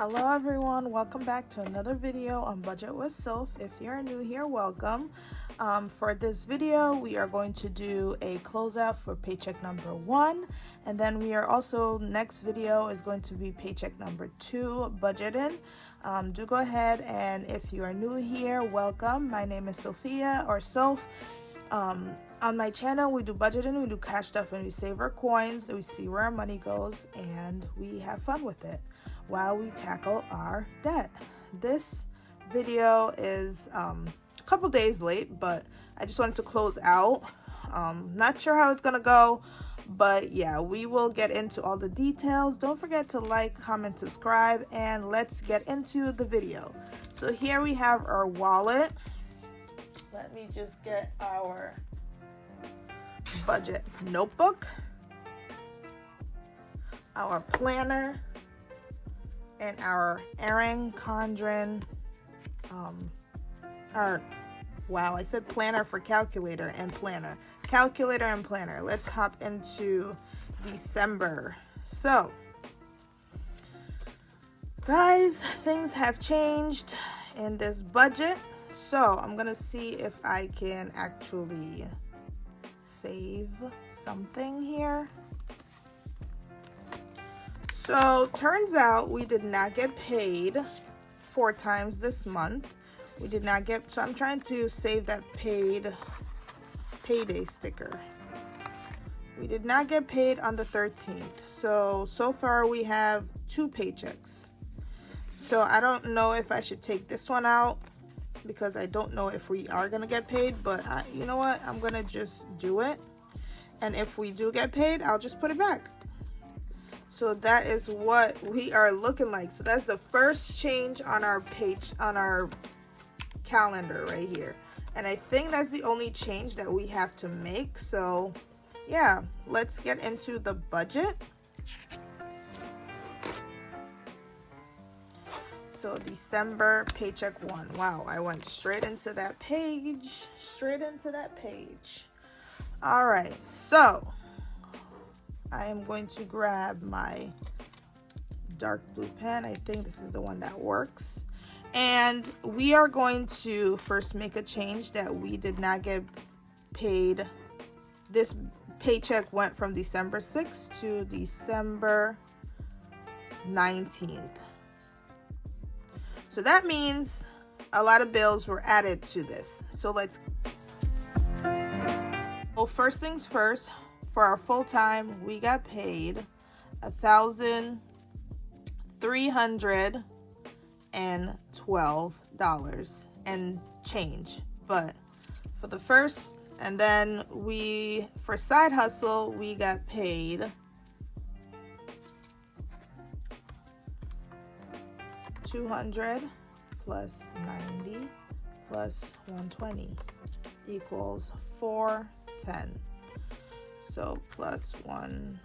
Hello everyone, welcome back to another video on Budget with Soph. If you're new here, welcome. For this video, we are going to do a closeout for paycheck number 1, and then we are also, next video is going to be paycheck number 2, budgeting. Do go ahead, and if you are new here, welcome. My name is Sophia or Soph. On my channel, we do budgeting, we do cash stuff, and we save our coins, we see where our money goes, and we have fun with it while we tackle our debt. This video is a couple days late, but I just wanted to close out. Not sure how it's gonna go, but yeah, we will get into all the details. Don't forget to like, comment, subscribe, and let's get into the video. So here we have our wallet. Let me just get our budget notebook, our planner, and our Erin Condren, wow, I said planner for calculator and planner. Calculator and planner. Let's hop into December. So, guys, things have changed in this budget. So, I'm going to see if I can actually save something here. So, turns out we did not get paid 4 times this month. We did not get, so I'm trying to save that payday sticker. We did not get paid on the 13th. So far we have 2 paychecks. So I don't know if I should take this one out because I don't know if we are going to get paid, but you know what? I'm going to just do it. And if we do get paid, I'll just put it back. So that is what we are looking like. So that's the first change on our page, on our calendar right here. And I think that's the only change that we have to make. So yeah, let's get into the budget. So December paycheck 1. Wow, I went straight into that page. All right, so I am going to grab my dark blue pen. I think this is the one that works. And we are going to first make a change that we did not get paid. This paycheck went from December 6th to December 19th. So that means a lot of bills were added to this. So let's, well, first things first. For our full-time, we got paid $1,312 and change. But for the first, and then for side hustle, we got paid $200 plus 90 plus 120 equals 410. So plus 1.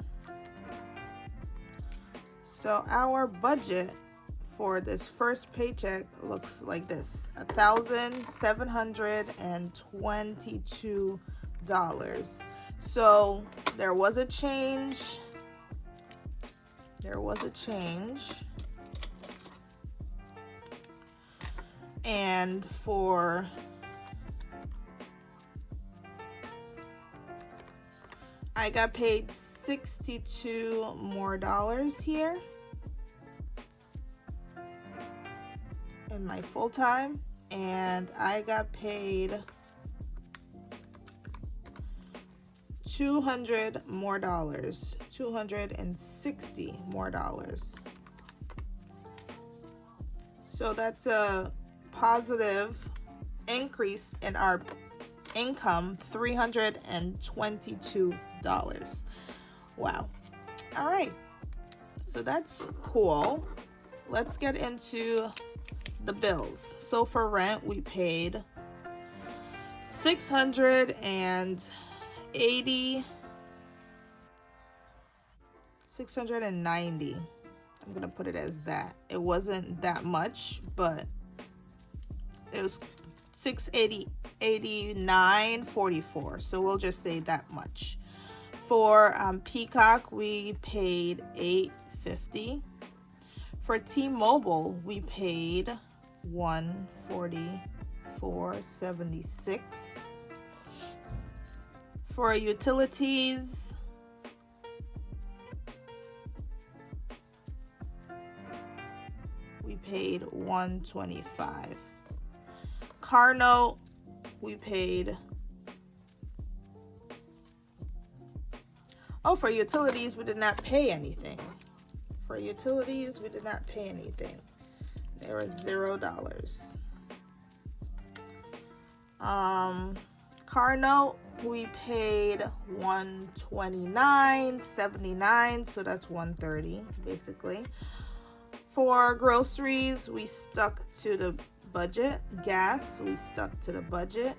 So our budget for this first paycheck looks like this: $1,722. So there was a change. And for I got paid $62 more here in my full-time, and I got paid $200 more, $260 more. So that's a positive increase in our income, $322. Wow. All right, so that's cool. Let's get into the bills. So for rent, we paid $690. I'm gonna put it as that. It wasn't that much, but it was $689.44, so we'll just say that much. For Peacock, we paid $850. For T-Mobile, we paid $144.76. For utilities, we paid $125. Car note, we paid, for utilities, we did not pay anything. For utilities, we did not pay anything. There was $0. Car note, we paid $129.79, so that's $130 basically. For groceries, we stuck to the budget. Gas, we stuck to the budget.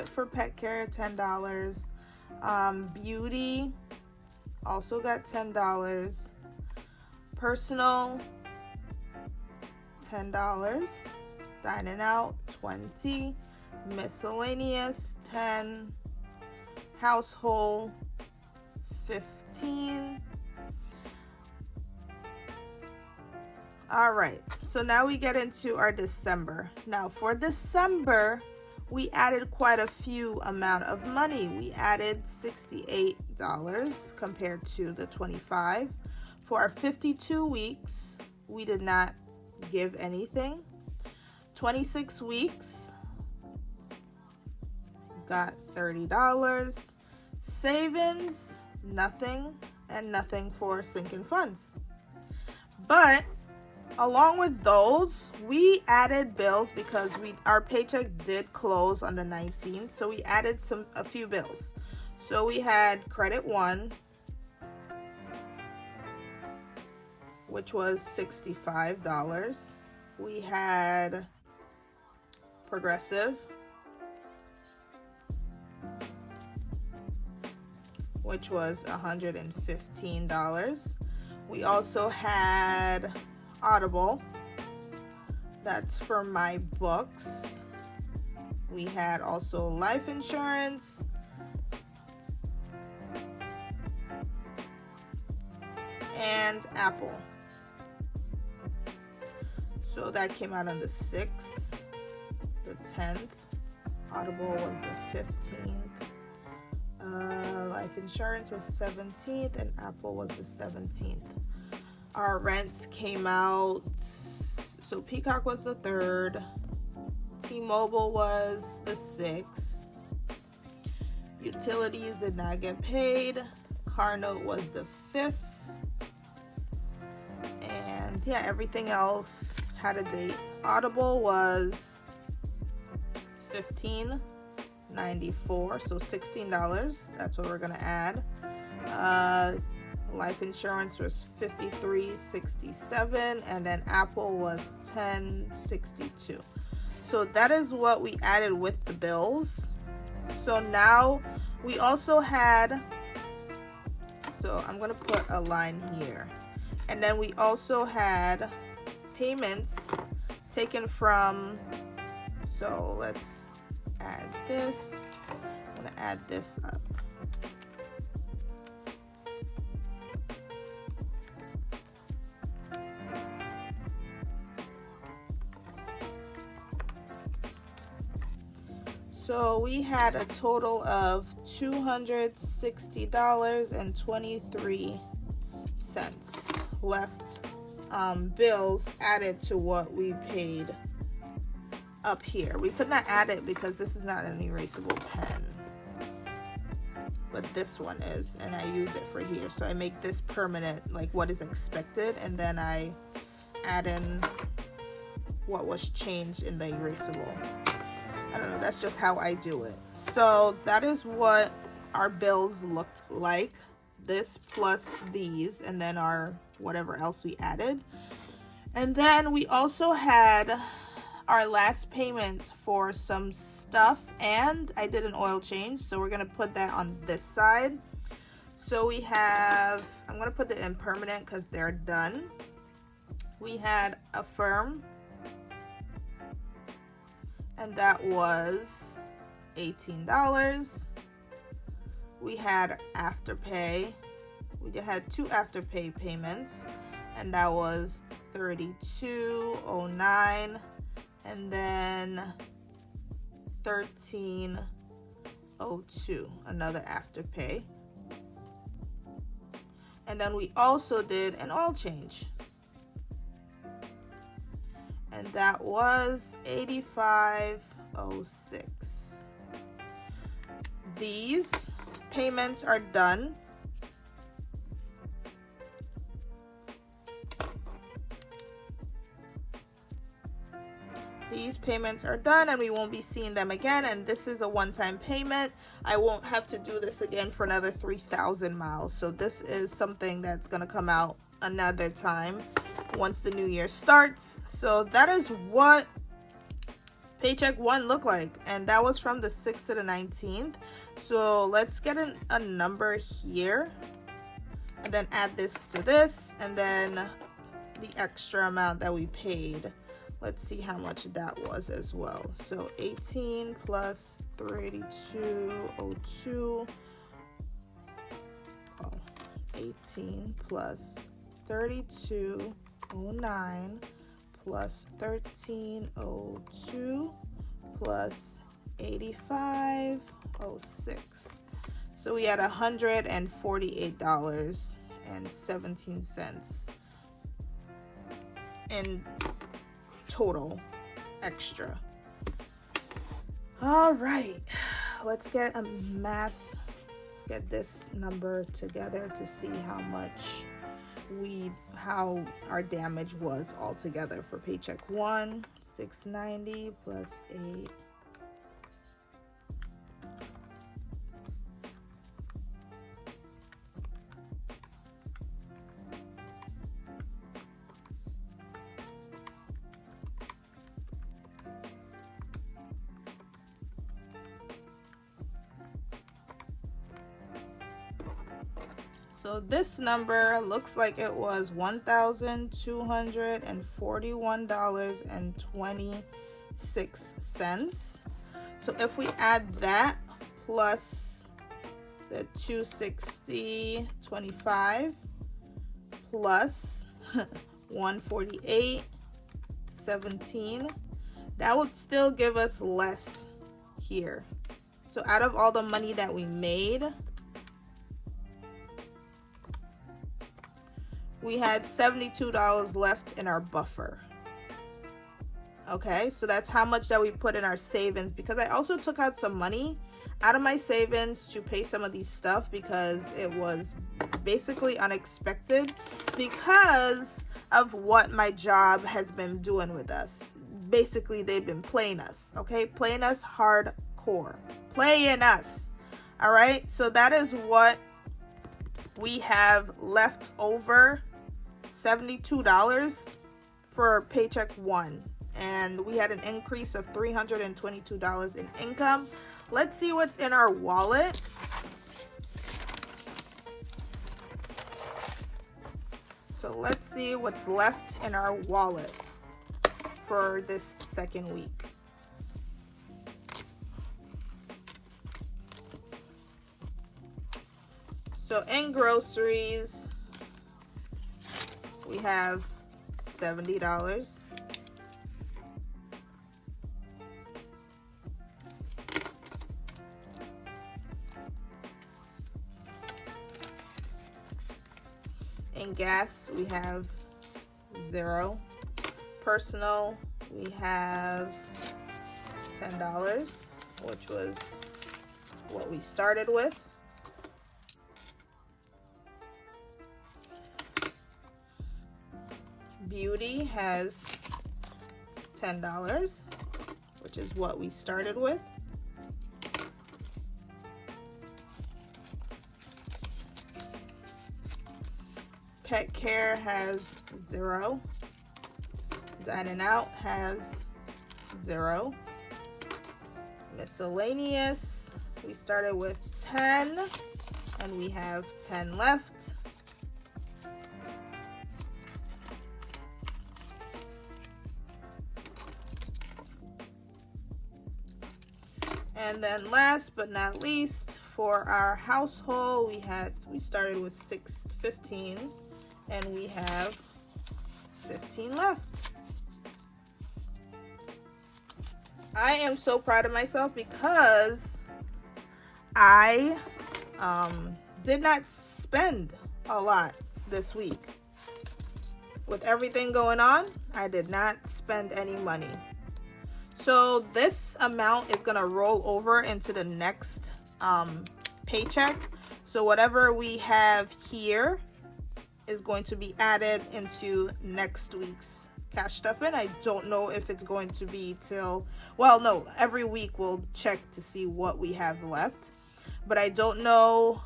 For pet care, $10. Beauty, also got $10. Personal, $10. Dining out, $20. Miscellaneous, $10. Household, $15. All right, so now we get into our December. Now for December, we added quite a few amount of money. We added $68 compared to the $25. For our 52 weeks, we did not give anything. 26 weeks, got $30. Savings, nothing, and nothing for sinking funds. But along with those, we added bills because our paycheck did close on the 19th, so we added a few bills. So we had credit 1, which was $65. We had Progressive, which was $115. We also had Audible, that's for my books. We had also life insurance, and Apple. So that came out on the 6th, the 10th. Audible was the 15th. Life insurance was 17th, and Apple was the 17th. Our rents came out, so Peacock was the 3rd, T-Mobile was the 6th, utilities did not get paid, car note was the 5th, and yeah, everything else had a date. Audible was $15.94, so $16, that's what we're gonna add. Life insurance was $53.67, and then Apple was $10.62. So that is what we added with the bills. So now we also had, so I'm gonna put a line here, and then we also had payments taken from, so let's add this. I'm gonna add this up. So we had a total of $260.23 left, bills added to what we paid up here. We could not add it because this is not an erasable pen, but this one is, and I used it for here. So I make this permanent, like what is expected, and then I add in what was changed in the erasable. I don't know, that's just how I do it. So that is what our bills looked like. This plus these, and then our whatever else we added. And then we also had our last payments for some stuff, and I did an oil change, so we're gonna put that on this side. So we have, I'm gonna put it in permanent because they're done. We had Affirm, and that was $18. We had Afterpay. We had 2 Afterpay payments. and that was $32.09, and then $13.02, another afterpay. And then we also did an oil change, and that was $85.06. These payments are done. These payments are done, and we won't be seeing them again, and this is a one-time payment. I won't have to do this again for another 3,000 miles. So this is something that's going to come out another time once the new year starts. So that is what Paycheck 1 looked like, and that was from the 6th to the 19th. So let's get a number here, and then add this to this, and then the extra amount that we paid. Let's see how much that was as well. So 18 plus 32.02. 18 plus 32.09 plus 13.02 plus 85.06. So we had $148.17 in total extra. All right, let's get let's get this number together to see how our damage was altogether for Paycheck 1. 690 plus 8. So this number looks like it was $1,241.26. So if we add that plus the $260.25 plus $148.17, that would still give us less here. So out of all the money that we made, we had $72 left in our buffer. Okay, so that's how much that we put in our savings, because I also took out some money out of my savings to pay some of these stuff because it was basically unexpected because of what my job has been doing with us. Basically, they've been playing us, okay? Playing us hardcore. Playing us. All right, so that is what we have left over. $72 for Paycheck 1, and we had an increase of $322 in income. Let's see what's in our wallet. So let's see what's left in our wallet for this second week. So in groceries, we have $70. In gas, we have $0. Personal, we have $10, which was what we started with. Beauty has $10, which is what we started with. Pet care has $0. Dining out has $0. Miscellaneous, we started with 10 and we have 10 left. And then last but not least, for our household, we started with $6.15 and we have 15 left. I am so proud of myself because I did not spend a lot this week. With everything going on, I did not spend any money. So this amount is going to roll over into the next paycheck. So whatever we have here is going to be added into next week's cash stuffing. I don't know if it's going to be till, well, no, every week we'll check to see what we have left. But I don't know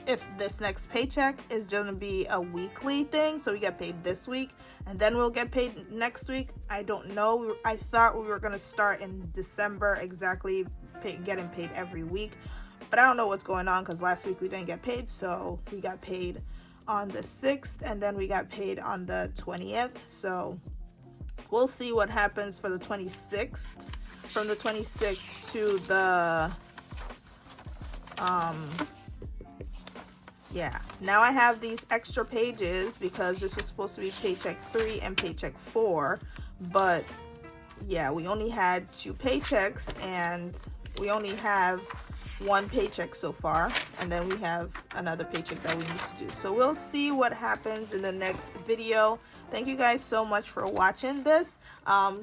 if this next paycheck is going to be a weekly thing, so we get paid this week and then we'll get paid next week. I don't know. I thought we were going to start in December exactly getting paid every week, but I don't know what's going on because last week we didn't get paid, so we got paid on the 6th and then we got paid on the 20th. So we'll see what happens for the 26th. From the 26th to the yeah, now I have these extra pages because this was supposed to be paycheck 3 and paycheck 4, but yeah, we only had 2 paychecks and we only have 1 paycheck so far, and then we have another paycheck that we need to do. So we'll see what happens in the next video. Thank you guys so much for watching this.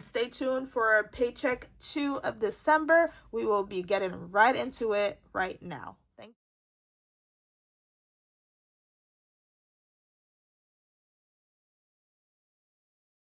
Stay tuned for paycheck 2 of December. We will be getting right into it right now.